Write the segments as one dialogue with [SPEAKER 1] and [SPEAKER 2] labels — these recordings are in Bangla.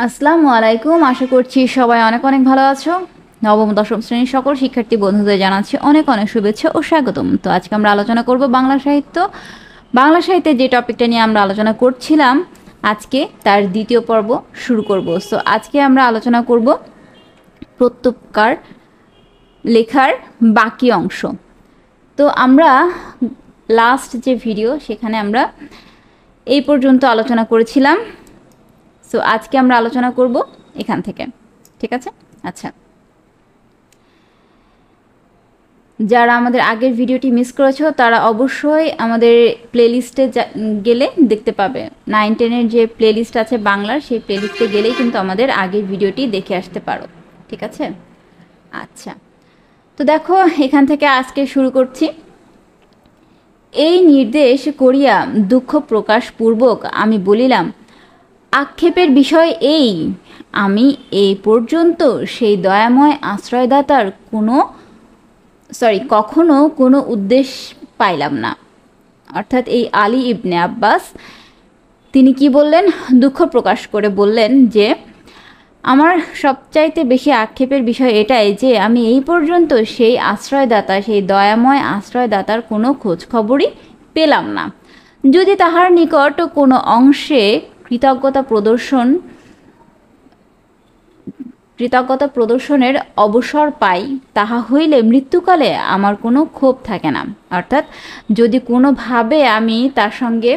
[SPEAKER 1] আসসালামু আলাইকুম। আশা করছি সবাই অনেক অনেক ভালো আছো। নবম দশম শ্রেণীর সকল শিক্ষার্থী বন্ধুদের জানাচ্ছি অনেক অনেক শুভেচ্ছা ও স্বাগতম। তো আজকে আমরা আলোচনা করব বাংলা সাহিত্য। বাংলা সাহিত্যের যে টপিকটা নিয়ে আমরা আলোচনা করছিলাম, আজকে তার দ্বিতীয় পর্ব শুরু করব। সো আজকে আমরা আলোচনা করব প্রত্যুপকার লেখার বাকি অংশ। তো আমরা লাস্ট যে ভিডিও, সেখানে আমরা এই পর্যন্ত আলোচনা করেছিলাম। সো আজকে আমরা আলোচনা করব এখান থেকে, ঠিক আছে? আচ্ছা, যারা আমাদের আগের ভিডিওটি মিস করেছো তারা অবশ্যই আমাদের প্লেলিস্টে গেলে দেখতে পাবে। 9-10-এর যে প্লেলিস্ট আছে বাংলার, সেই প্লেলিস্টে গেলেই কিন্তু আমাদের আগের ভিডিওটি দেখে আসতে পারো, ঠিক আছে? আচ্ছা, তো দেখো এখান থেকে আজকে শুরু করছি। এই নির্দেশ করিয়া দুঃখ প্রকাশ পূর্বক আমি বলিলাম, আক্ষেপের বিষয় এই, আমি এই পর্যন্ত সেই দয়াময় আশ্রয়দাতার কখনো কোনো উদ্দেশ্য পাইলাম না। অর্থাৎ এই আলী ইবনে আব্বাস তিনি কি বললেন? দুঃখ প্রকাশ করে বললেন যে আমার সবচাইতে বেশি আক্ষেপের বিষয় এটাই যে আমি এই পর্যন্ত সেই আশ্রয়দাতা, সেই দয়াময় আশ্রয়দাতার কোনো খোঁজ খবরই পেলাম না। যদি তাহার নিকট কোনো অংশে কৃতজ্ঞতা প্রদর্শনের অবসর পাই, তাহা হইলে মৃত্যুকালে আমার কোনো ক্ষোভ থাকে না। অর্থাৎ যদি কোনোভাবে আমি তার সঙ্গে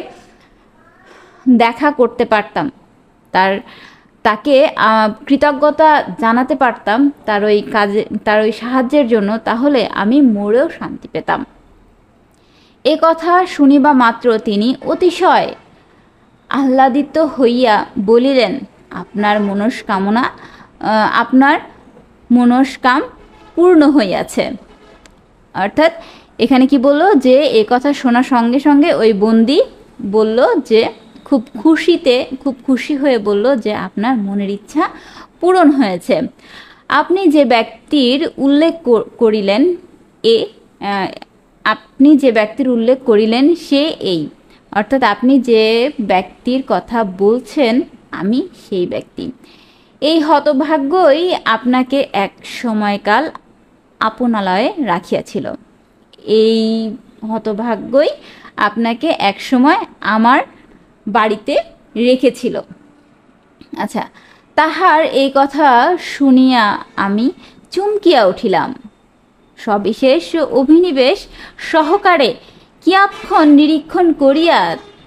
[SPEAKER 1] দেখা করতে পারতাম, তাকে কৃতজ্ঞতা জানাতে পারতাম তার ওই সাহায্যের জন্য, তাহলে আমি মরেও শান্তি পেতাম। এ কথা শুনিবা মাত্র তিনি অতিশয় আহ্লাদিত হইয়া বলিলেন, আপনার মনস্কাম পূর্ণ হইয়াছে। অর্থাৎ এখানে কি বললো যে এ কথা শোনার সঙ্গে সঙ্গে ওই বন্দি বলল যে খুব খুশি হয়ে বলল যে আপনার মনের ইচ্ছা পূরণ হয়েছে। আপনি যে ব্যক্তির উল্লেখ করিলেন সে এই, অর্থাৎ আপনি যে ব্যক্তির কথা বলছেন আমি সেই ব্যক্তি। এই হতভাগ্যই আপনাকে এক সময়কাল আপনালয়ে রাখিয়াছিল। এই হতভাগ্যই আপনাকে এক সময় আমার বাড়িতে রেখেছিল। আচ্ছা, তাহার এই কথা শুনিয়া আমি চমকিয়া উঠিলাম। সবিশেষ অভিনিবেশ সহকারে কিয়াক্ষণ নিরীক্ষণ করিয়া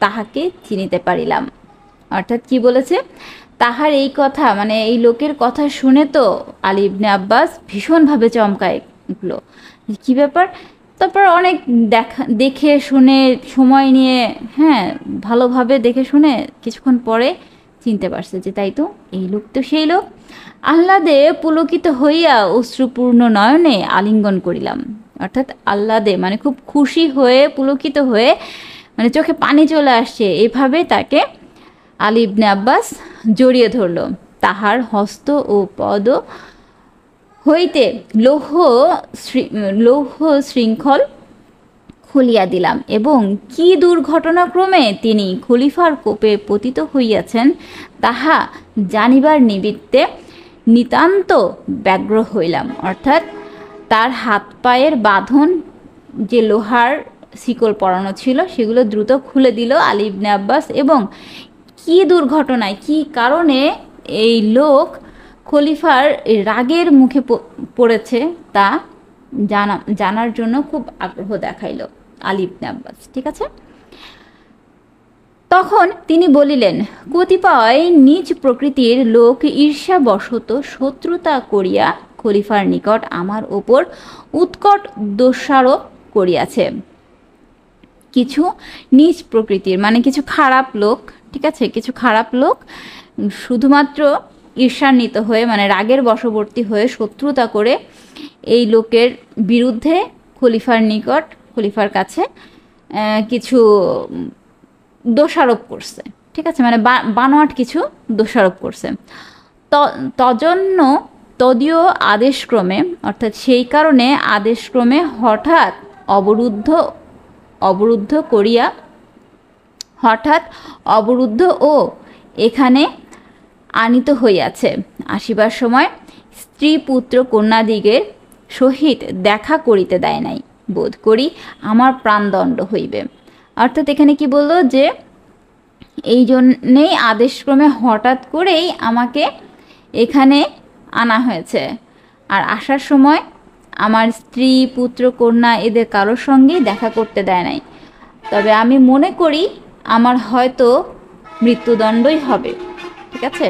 [SPEAKER 1] তাহাকে চিনিতে পারিলাম। অর্থাৎ কি বলেছে? তাহার এই কথা, মানে এই লোকের কথা শুনে তো আলী ইবনে আব্বাস ভীষণভাবে চমকায় উঠল। কি ব্যাপার? তারপর অনেক দেখে শুনে সময় নিয়ে, ভালোভাবে দেখে শুনে কিছুক্ষণ পরে চিনতে পারছে যে তাই তো, এই লোক তো সেই লোক। আহ্লাদে পুলকিত হইয়া অশ্রুপূর্ণ নয়নে আলিঙ্গন করিলাম। অর্থাৎ আহ্লাদে মানে খুব খুশি হয়ে, পুলকিত হয়ে, মানে চোখে পানি চলে আসছে, এভাবে তাকে আলী ইবনে আব্বাস জড়িয়ে ধরল। তাহার হস্ত ও পদ হইতে লৌহ শৃঙ্খল খুলিয়া দিলাম এবং কি দুর্ঘটনাক্রমে তিনি খলিফার কোপে পতিত হইয়াছেন তাহা জানিবার নিমিত্তে নিতান্ত ব্যগ্র হইলাম। অর্থাৎ তার হাত পায়ের বাঁধন, যে লোহার শিকল পরানো ছিল, সেগুলো দ্রুত খুলে দিল আলী ইবনে আব্বাস এবং কি দুর্ঘটনায়, কি কারণে এই লোক খলিফার রাগের মুখে পড়েছে তা জানার জন্য খুব আগ্রহ দেখাইল আলী ইবনে আব্বাস, ঠিক আছে? তখন তিনি বলিলেন, কতিপয় নিজ প্রকৃতির লোক ঈর্ষাবশত শত্রুতা করিয়া খলিফার নিকট আমার ওপর উৎকট দোষারোপ করিয়াছে। কিছু নিজ প্রকৃতির মানে কিছু খারাপ লোক, ঠিক আছে? কিছু খারাপ লোক শুধুমাত্র ঈর্ষান্বিত হয়ে, মানে রাগের বশবর্তী হয়ে শত্রুতা করে এই লোকের বিরুদ্ধে খলিফার কাছে কিছু দোষারোপ করছে, ঠিক আছে? মানে বানোয়াট কিছু দোষারোপ করছে। তদীয় আদেশক্রমে, অর্থাৎ সেই কারণে আদেশক্রমে হঠাৎ অবরুদ্ধ ও এখানে আনিত হইয়াছে, আসিবার সময় স্ত্রী পুত্র কন্যাদিগের সহিত দেখা করিতে দেয় নাই, বোধ করি আমার প্রাণদণ্ড হইবে। অর্থাৎ এখানে কি বললো যে এই জন্যেই আদেশক্রমে হঠাৎ করেই আমাকে এখানে আনা হয়েছে, আর আসার সময় আমার স্ত্রী পুত্র কন্যা এদের কারোর সঙ্গেই দেখা করতে দেয় নাই। তবে আমি মনে করি আমার হয়তো মৃত্যুদণ্ডই হবে। ঠিক আছে,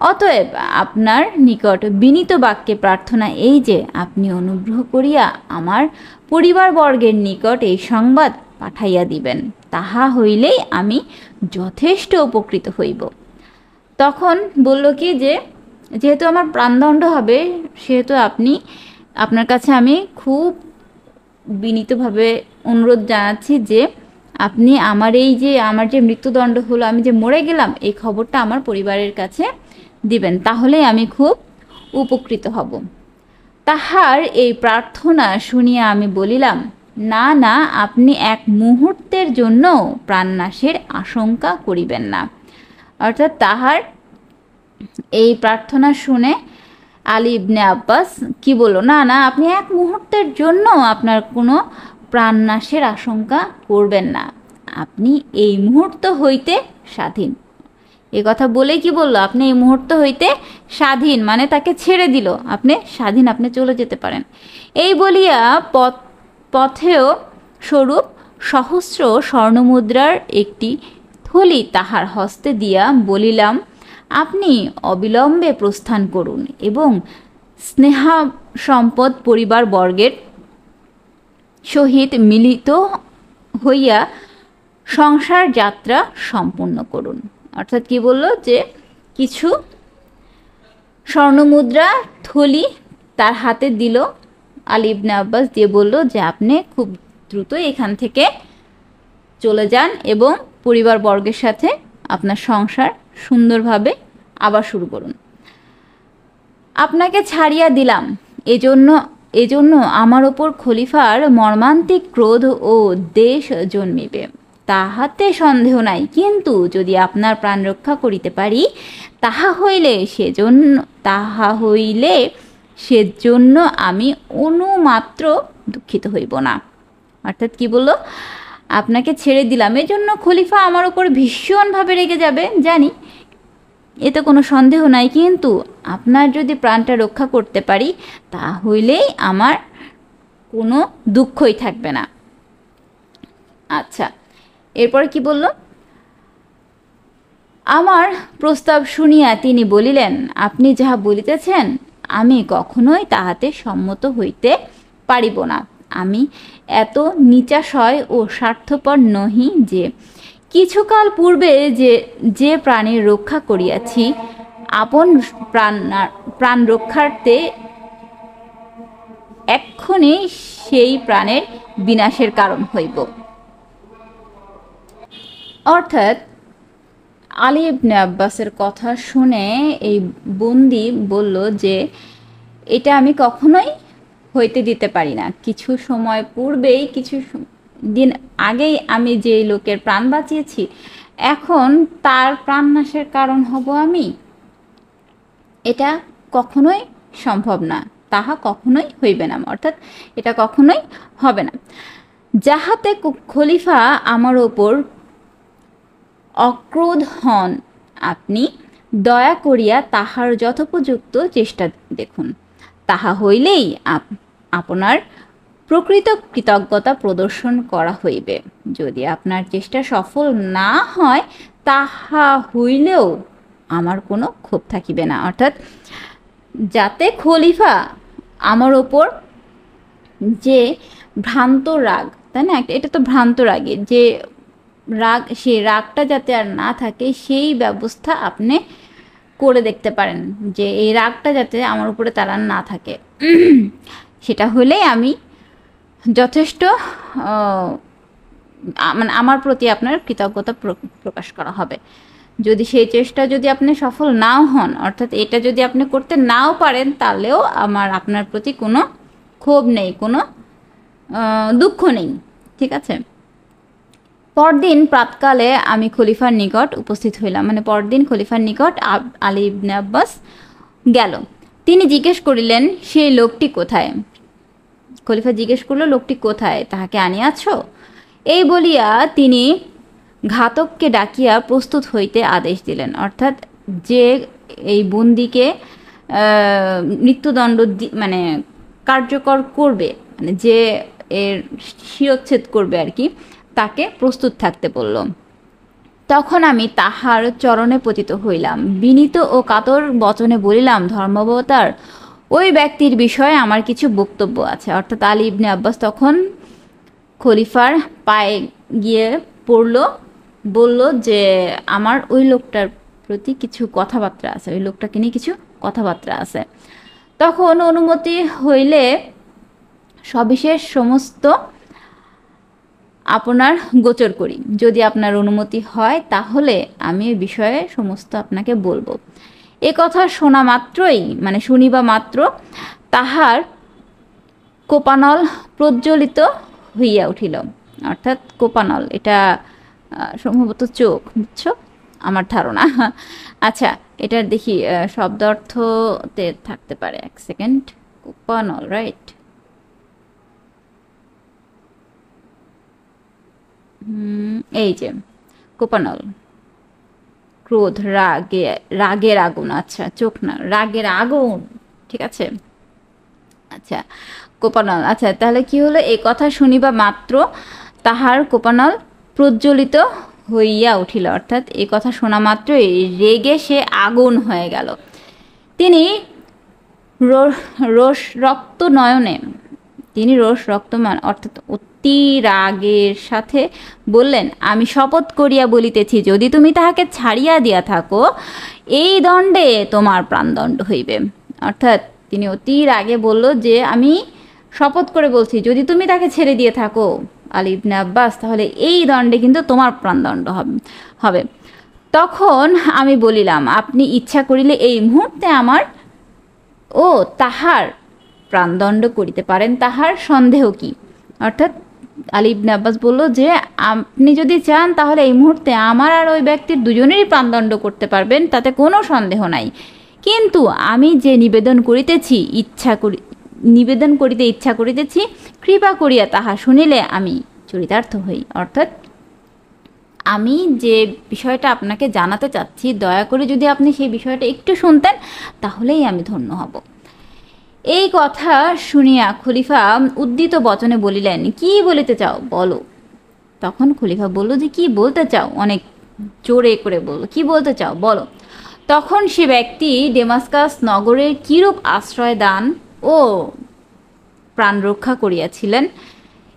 [SPEAKER 1] অতএব আপনার নিকট বিনীত বাক্যে প্রার্থনা এই যে আপনি অনুগ্রহ করিয়া আমার পরিবারবর্গের নিকট এই সংবাদ পাঠাইয়া দিবেন, তাহা হইলেই আমি যথেষ্ট উপকৃত হইব। তখন বলল কি যে যেহেতু আমার প্রাণদণ্ড হবে, সেহেতু আপনার কাছে আমি খুব বিনীতভাবে অনুরোধ জানাচ্ছি যে আপনি আমার আমার যে মৃত্যুদণ্ড হলো, আমি যে মরে গেলাম, এই খবরটা আমার পরিবারের কাছে দিবেন, তাহলেই আমি খুব উপকৃত হব। তাহার এই প্রার্থনা শুনিয়া আমি বলিলাম, না না, আপনি এক মুহূর্তের জন্য প্রাণনাশের আশঙ্কা করিবেন না। অর্থাৎ তাহার এই প্রার্থনা শুনে আলী ইবনে আব্বাস কি বলল, না না, আপনি এক মুহূর্তের জন্য আপনার কোনো প্রাণনাশের আশঙ্কা করবেন না, আপনি এই মুহূর্ত হইতে স্বাধীন। এ কথা বলেই কি বলল, আপনি এই মুহূর্ত হইতে স্বাধীন, মানে তাকে ছেড়ে দিল, আপনি স্বাধীন, আপনি চলে যেতে পারেন। এই বলিয়া পথেও স্বরূপ সহস্র স্বর্ণমুদ্রার একটি থলি তাহার হস্তে দিয়া বলিলাম, আপনি অবিলম্বে প্রস্থান করুন এবং স্নেহা সম্পদ পরিবার বর্গের সহিত মিলিত হইয়া সংসার যাত্রা সম্পূর্ণ করুন। অর্থাৎ কি বলল যে কিছু স্বর্ণমুদ্রা থলি তার হাতে দিল আলী ইবনে আব্বাস, দিয়ে বলল যে আপনি খুব দ্রুত এখান থেকে চলে যান এবং পরিবার বর্গের সাথে আপনার সংসার সুন্দরভাবে আবার শুরু করুন। আপনাকে ছাড়িয়া দিলাম, এজন্য আমার ওপর খলিফার মর্মান্তিক ক্রোধ ও দেশ জন্মিবে, তাহাতে সন্দেহ নাই, কিন্তু যদি আপনার প্রাণ রক্ষা করিতে পারি, তাহা হইলে সেজন্য আমি অনুমাত্র দুঃখিত হইব না। অর্থাৎ কি বলল, আপনাকে ছেড়ে দিলাম, এজন্য খলিফা আমার ওপর ভীষণভাবে রেগে যাবে জানি, এতে কোনো সন্দেহ নাই, কিন্তু আপনার যদি প্রাণটা রক্ষা করতে পারি, তাহলেই আমার কোনো দুঃখই থাকবে না। আচ্ছা, এরপর কি বলল, আমার প্রস্তাব শুনিয়া তিনি বলিলেন, আপনি যাহা বলিতেছেন আমি কখনোই তাহাতে সম্মত হইতে পারিব না। আমি এত নিচাশয় ও স্বার্থপর নহি যে কিছুকাল পূর্বে যে প্রাণের রক্ষা করিয়াছি, আপন প্রাণ রক্ষার্থে এক্ষণে সেই প্রাণের বিনাশের কারণ হইব। অর্থাৎ আলী ইবনে আব্বাসের কথা শুনে এই বন্দি বলল যে এটা আমি কখনোই হইতে দিতে পারি না। কিছু সময় পূর্বেই, কিছু দিন আগেই আমি যে লোকের প্রাণ বাঁচিয়েছি, এখন তার প্রাণনাশের কারণ হব আমি, এটা কখনোই সম্ভব না, তাহা কখনোই হইবে না। অর্থাৎ এটা কখনোই হবে না। যাহাতে খলিফা আমার ওপর অক্রোধ হন, আপনি দয়া করিয়া তাহার যথোপযুক্ত চেষ্টা দেখুন, তাহা হইলেই আপনার প্রকৃত কৃতজ্ঞতা প্রদর্শন করা হইবে। যদি আপনার চেষ্টা সফল না হয়, তাহা হইলেও আমার কোনো ক্ষোভ থাকিবে না। অর্থাৎ যাতে খলিফা আমার ওপর যে ভ্রান্ত রাগ, তাই না, এটা তো ভ্রান্ত রাগে যে রাগ, সেই রাগটা যাতে আর না থাকে, সেই ব্যবস্থা আপনি করে দেখতে পারেন, যে এই রাগটা যাতে আমার উপরে তার আর না থাকে। সেটা হলেই আমি যথেষ্ট, মানে আমার প্রতি আপনার কৃতজ্ঞতা প্রকাশ করা হবে। যদি সেই চেষ্টা যদি আপনি সফল নাও হন, অর্থাৎ এটা যদি আপনি করতে নাও পারেন, তাহলেও আপনার প্রতি কোনো ক্ষোভ নেই, কোনো দুঃখ নেই। ঠিক আছে, পরদিন প্রাতকালে আমি খলিফার নিকট উপস্থিত হইলাম, মানে পরদিন খলিফার নিকট আলী ইবনে আব্বাস গেল। তিনি জিজ্ঞেস করিলেন, সেই লোকটি কোথায়? খলিফা জিজ্ঞেস করলো, লোকটি কোথায়, তাহাকে আনিয়াছ? এই বলিয়া তিনি ঘাতককে ডাকিয়া প্রস্তুত হইতে আদেশ দিলেন। অর্থাৎ যে এই বন্দিকে মৃত্যুদণ্ড মানে কার্যকর করবে, মানে যে এর শিরচ্ছেদ করবে আর কি, তাকে প্রস্তুত থাকতে বলল। তখন আমি তাহার চরণে পতিত হইলাম, বিনীত ও কাতর বচনে বলিলাম, ধর্মাবতার, ওই ব্যক্তির বিষয়ে আমার কিছু বক্তব্য আছে। অর্থাৎ আলী ইবনে আব্বাস তখন খলিফার পায়ে গিয়ে পড়ল, বলল যে আমার ওই লোকটার প্রতি কিছু কথাবার্তা আছে, ওই লোকটাকে নিয়ে কিছু কথাবার্তা আছে। তখন অনুমতি হইলে সবিশেষ সমস্ত আপনার গোচর করি। যদি আপনার অনুমতি হয় তাহলে আমি এই বিষয়ে সমস্ত আপনাকে বলবো। এ কথা শোনা মাত্রই, মানে শুনিবা মাত্র তাহার কোপানল প্রজ্বলিত হইয়া উঠিল। অর্থাৎ কোপানল এটা সম্ভবত চোখ, বুঝছো আমার ধারণা। আচ্ছা, এটার দেখি শব্দ অর্থতে থাকতে পারে, এক সেকেন্ড। কোপানল, রাইট? এই যে কোপানল, ক্রোধ, রাগের আগুন। আচ্ছা, চোখ না, রাগের আগুন, ঠিক আছে। আচ্ছা, কোপানল। আচ্ছা, তাহলে কি হলো? এই কথা শুনিবা মাত্র তাহার কোপানল প্রজ্বলিত হইয়া উঠিল। অর্থাৎ এই কথা শোনা মাত্রই রেগে সে আগুন হয়ে গেল। তিনি রোষ রক্ত নয়নে, অর্থাৎ অতি রাগের সাথে বললেন, আমি শপথ করিয়া বলিতেছি, যদি তুমি তাহাকে ছাড়িয়া দিয়া থাকো, এই দণ্ডে তোমার প্রাণদণ্ড হইবে। অর্থাৎ তিনি অতি রাগে বলল যে আমি শপথ করে বলছি, যদি তুমি তাকে ছেড়ে দিয়ে থাকো আলী ইবনে আব্বাস, তাহলে এই দণ্ডে কিন্তু তোমার প্রাণদণ্ড হবে। তখন আমি বলিলাম, আপনি ইচ্ছা করিলে এই মুহূর্তে আমার ও তাহার প্রাণদণ্ড করিতে পারেন, তাহার সন্দেহ কি? অর্থাৎ আলী ইবনে আব্বাস বলল যে আপনি যদি চান তাহলে এই মুহূর্তে আমার আর ওই ব্যক্তির দুজনেরই প্রাণদণ্ড করতে পারবেন, তাতে কোনো সন্দেহ নাই। কিন্তু আমি যে নিবেদন করিতে ইচ্ছা করিতেছি, কৃপা করিয়া তাহা শুনিলে আমি চরিতার্থ হই। অর্থাৎ আমি যে বিষয়টা আপনাকে জানাতে চাচ্ছি, দয়া করে যদি আপনি সেই বিষয়টা একটু শুনতেন তাহলেই আমি ধন্য হব। এই কথা শুনিয়া খলিফা উদ্দিত বচনে বলিলেন, কি বলিতে চাও বলো। তখন খলিফা বলল যে কি বলতে চাও, অনেক জোরে করে বলল, কি বলতে চাও বলো। তখন সে ব্যক্তি ডেমাস্কাস নগরের কিরূপ আশ্রয় দান ও প্রাণ রক্ষা করিয়াছিলেন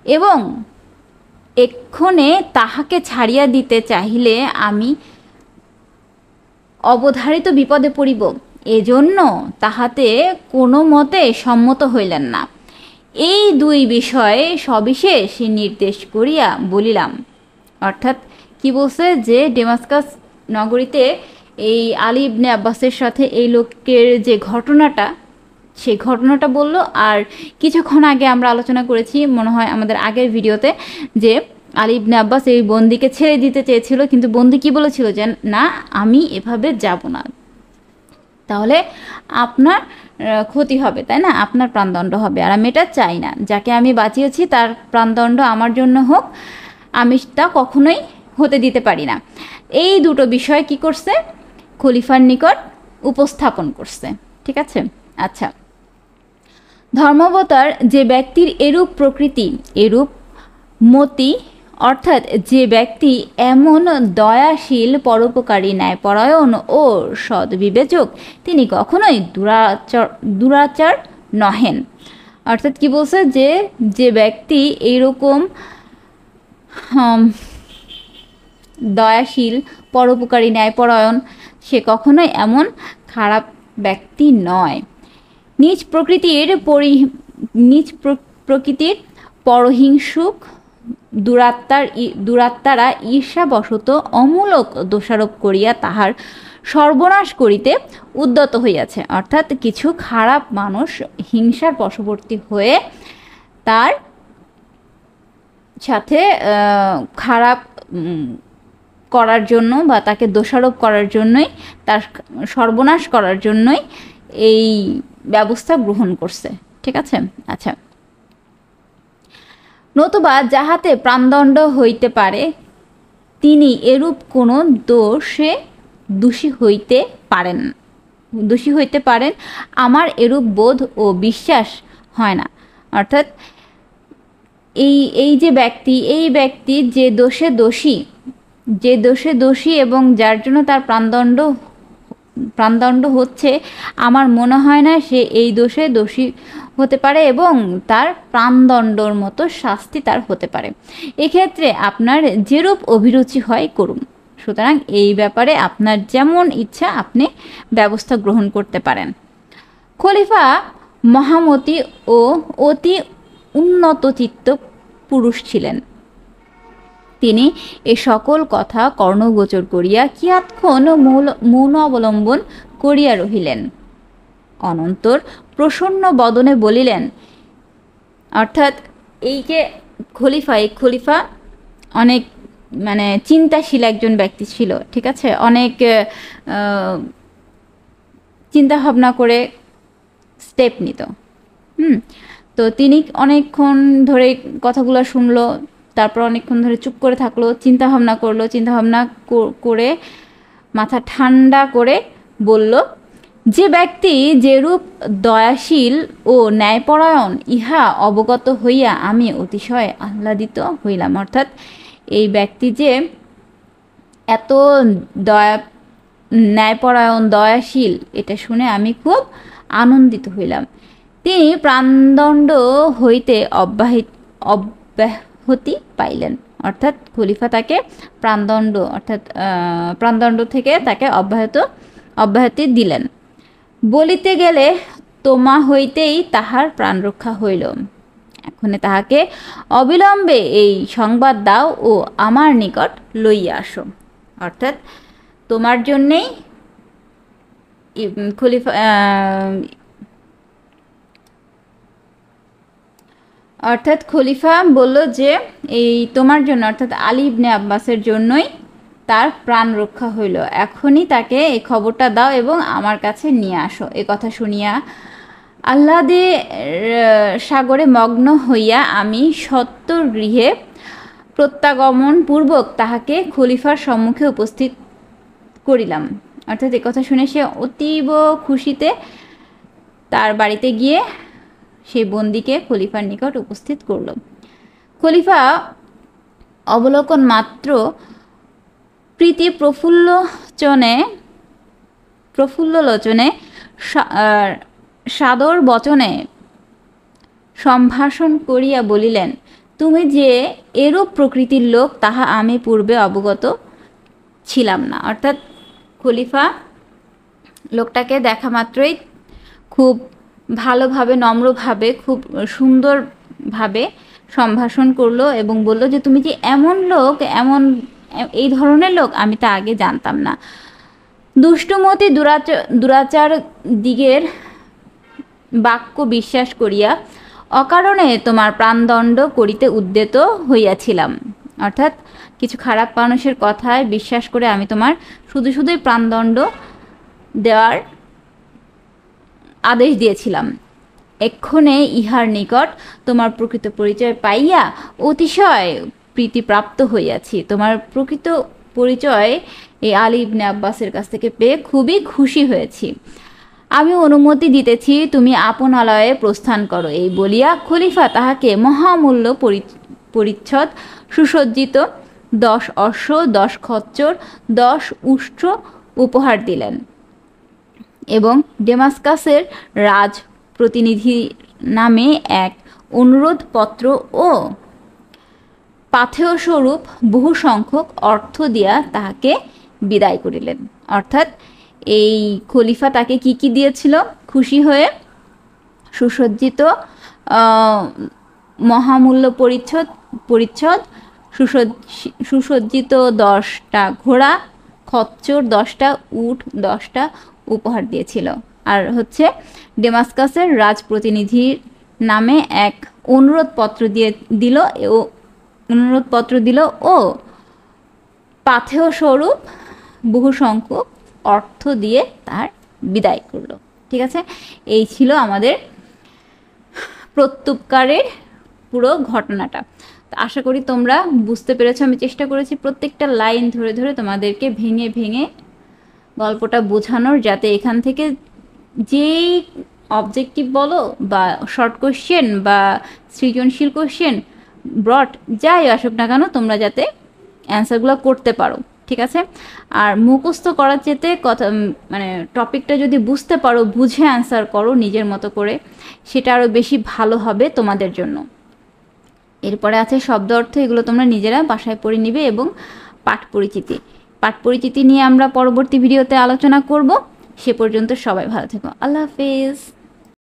[SPEAKER 1] এবং এক্ষণে তাহাকে ছাড়িয়া দিতে চাহিলে আমি অবধারিত বিপদে পড়িব, এজন্য তাহাতে কোনো মতে সম্মত হইলেন না। এই দুই বিষয়ে সবিশেষ নির্দেশ করিয়া বলিলাম। অর্থাৎ কি বলছে যে ডেমাস্কাস নগরীতে এই আলী ইবনে আব্বাসের সাথে এই লোকের যে ঘটনাটা, সেই ঘটনাটা বলল। আর কিছুক্ষণ আগে আমরা আলোচনা করেছি মনে হয় আমাদের আগের ভিডিওতে, যে আলী ইবনে আব্বাস এই বন্দিকে ছেড়ে দিতে চেয়েছিল, কিন্তু বন্দি কি বলেছিল যে না, আমি এভাবে যাব না, তাহলে আপনার ক্ষতি হবে, তাই না, আপনার প্রাণদণ্ড হবে, আর আমি এটা চাই না। যাকে আমি বাঁচিয়েছি তার প্রাণদণ্ড আমার জন্য হোক, আমি তা কখনোই হতে দিতে পারি না। এই দুটো বিষয় কি করছে, খলিফার নিকট উপস্থাপন করছে, ঠিক আছে। আচ্ছা, ধর্মাবতার, যে ব্যক্তির এরূপ প্রকৃতি, এরূপ মতি, অর্থাৎ যে ব্যক্তি এমন দয়াশীল, পরোপকারী, ন্যায়পরায়ণ ও সদ্বিবেচক, তিনি কখনোই দুরাচার নহেন। অর্থাৎ কি বলছে, যে ব্যক্তি এইরকম দয়াশীল, পরোপকারী, ন্যায়পরায়ণ, সে কখনোই এমন খারাপ ব্যক্তি নয়। নিজ প্রকৃতির পরহিংসুক দুরাত্মারা ঈর্ষাবশত অমূলক দোষারোপ করিয়া তাহার সর্বনাশ করিতে উদ্যত হইয়াছে। অর্থাৎ কিছু খারাপ মানুষ হিংসার বশবর্তী হয়ে তার সাথে খারাপ করার জন্য বা তাকে দোষারোপ করার জন্যই, তার সর্বনাশ করার জন্যই এই ব্যবস্থা গ্রহণ করছে। ঠিক আছে? আচ্ছা, নতুবা যাহাতে প্রাণদণ্ড হইতে পারে তিনি এরূপ কোনো দোষে দোষী হইতে পারেন, আমার এরূপ বোধ ও বিশ্বাস হয় না। অর্থাৎ এই যে ব্যক্তি যে দোষে দোষী এবং যার জন্য তার প্রাণদণ্ড হচ্ছে, আমার মনে হয় না সে এই দোষে দোষী হতে পারে এবং তার প্রাণদণ্ডর মতো শাস্তি তার হতে পারে। এক্ষেত্রে আপনার যেরূপ অভিরুচি হয় করুন। সুতরাং এই ব্যাপারে আপনার যেমন ইচ্ছা আপনি ব্যবস্থা গ্রহণ করতে পারেন। খলিফা মহামতি ও অতি উন্নতচিত্ত পুরুষ ছিলেন। তিনি এ সকল কথা কর্ণগোচর করিয়া কিয়ৎক্ষণ মৌন অবলম্বন করিয়া রহিলেন। অনন্তর প্রসন্ন বদনে বলিলেন, অর্থাৎ এই যে খলিফা অনেক মানে চিন্তাশীল একজন ব্যক্তি ছিল। ঠিক আছে? অনেক চিন্তা ভাবনা করে স্টেপ নিত। তো তিনি অনেকক্ষণ ধরে কথাগুলো শুনলো, তারপর অনেকক্ষণ ধরে চুপ করে থাকলো, চিন্তা ভাবনা করে মাথা ঠান্ডা করে বলল, যে ব্যক্তি যেরূপ দয়াশীল ও ন্যায়পরায়ণ ইহা অবগত হইয়া আমি অতিশয় আহ্লাদিত হইলাম। অর্থাৎ এই ব্যক্তি যে এত ন্যায়পরায়ণ দয়াশীল, এটা শুনে আমি খুব আনন্দিত হইলাম। তিনি প্রাণদণ্ড হইতে অব্যাহতি পাইলেন। অর্থাৎ খলিফা তাকে প্রাণদণ্ড থেকে তাকে অব্যাহতি দিলেন। বলিতে গেলে তোমা হইতেই তাহার প্রাণ রক্ষা হইল। এখন তাহাকে অবিলম্বে এই সংবাদ দাও ও আমার নিকট লইয়া আসো। অর্থাৎ তোমার জন্যেই খলিফা বলল যে এই তোমার জন্য, অর্থাৎ আলী ইবনে আব্বাসের জন্যই তার প্রাণ রক্ষা হইল। এখনই তাকে এই খবরটা দাও এবং আমার কাছে নিয়ে আসো। এ কথা শুনিয়া আহ্লাদে সাগরে মগ্ন হইয়া আমি সত্বর গৃহে প্রত্যাগমন পূর্বক তাহাকে খলিফার সম্মুখে উপস্থিত করিলাম। অর্থাৎ এ কথা শুনে সে অতীব খুশিতে তার বাড়িতে গিয়ে সেই বন্দীকে খলিফার নিকট উপস্থিত করল। খলিফা অবলোকন মাত্র প্রীতি প্রফুল্ল লোচনে সাদর বচনে সম্ভাষণ করিয়া বলিলেন, তুমি যে এরূপ প্রকৃতির লোক তাহা আমি পূর্বে অবগত ছিলাম না। অর্থাৎ খলিফা লোকটাকে দেখা মাত্রই খুব ভালোভাবে, নম্রভাবে, খুব সুন্দরভাবে সম্ভাষণ করলো এবং বলল যে তুমি যে এই ধরনের লোক আমি তা আগে জানতাম না। দুষ্টুমতি দুরাচার দিগের বাক্য বিশ্বাস করিয়া অকারণে তোমার প্রাণদণ্ড করিতে উদ্যত হইয়াছিলাম। অর্থাৎ কিছু খারাপ মানুষের কথায় বিশ্বাস করে আমি তোমার শুধুই প্রাণদণ্ড দেওয়ার আদেশ দিয়েছিলাম। এক্ষণে ইহার নিকট তোমার প্রকৃত পরিচয় পাইয়া অতিশয় প্রীতিপ্রাপ্ত হইয়াছি। তোমার প্রকৃত পরিচয় এই আলী ইবনে আব্বাসের কাছ থেকে পেয়ে খুবই খুশি হয়েছি। আমি অনুমতি দিতেছি, তুমি আপনালয়ে প্রস্থান করো। এই বলিয়া খলিফা তাহাকে মহামূল্য পরিচ্ছদ সুসজ্জিত 10 অশ্ব, 10 খচ্চর, 10 উষ্ট্র উপহার দিলেন এবং ডেমাস্কাসের রাজ প্রতিনিধি নামে এক অনুরোধ পত্র ও পাথেয় স্বরূপ বহু সংখ্যক অর্থ দিয়া তাহাকে বিদায় করিলেন। অর্থাৎ এই খলিফা তাকে কি দিয়েছিল? খুশি হয়ে সুসজ্জিত মহামূল্য পরিচ্ছদ, সুসজ্জিত 10টা ঘোড়া, খচ্চর 10টা, উট 10টা উপহার দিয়েছিল। আর হচ্ছে ডেমাস্কাসের রাজপ্রতিনিধির নামে এক অনুরোধ পত্র দিল অনুরোধপত্র দিল ও পাথেয় স্বরূপ বহু সংখ্যক অর্থ দিয়ে তার বিদায় করলো। ঠিক আছে, এই ছিল আমাদের প্রত্যুপকারের পুরো ঘটনাটা। তো আশা করি তোমরা বুঝতে পেরেছো। আমি চেষ্টা করেছি প্রত্যেকটা লাইন ধরে ধরে তোমাদেরকে ভেঙে ভেঙে গল্পটা বোঝানোর, যাতে এখান থেকে যেই অবজেক্টিভ বলো বা শর্ট কোশ্চেন বা সৃজনশীল কোশ্চেন ব্রড যাই আসুক না কেন, তোমরা যাতে অ্যান্সারগুলো করতে পারো। ঠিক আছে, আর মুখস্থ করার চেতে কথা মানে টপিকটা যদি বুঝতে পারো, বুঝে অ্যান্সার করো নিজের মতো করে, সেটা আরও বেশি ভালো হবে তোমাদের জন্য। এরপরে আছে শব্দ অর্থ, এগুলো তোমরা নিজেরা বাসায় পড়ে নিবে, এবং পাঠ পরিচিতি। পাঠ পরিচিতি নিয়ে আমরা পরবর্তী ভিডিওতে আলোচনা করব। সে পর্যন্ত সবাই ভালো থেকো। আল্লাহ হাফেজ।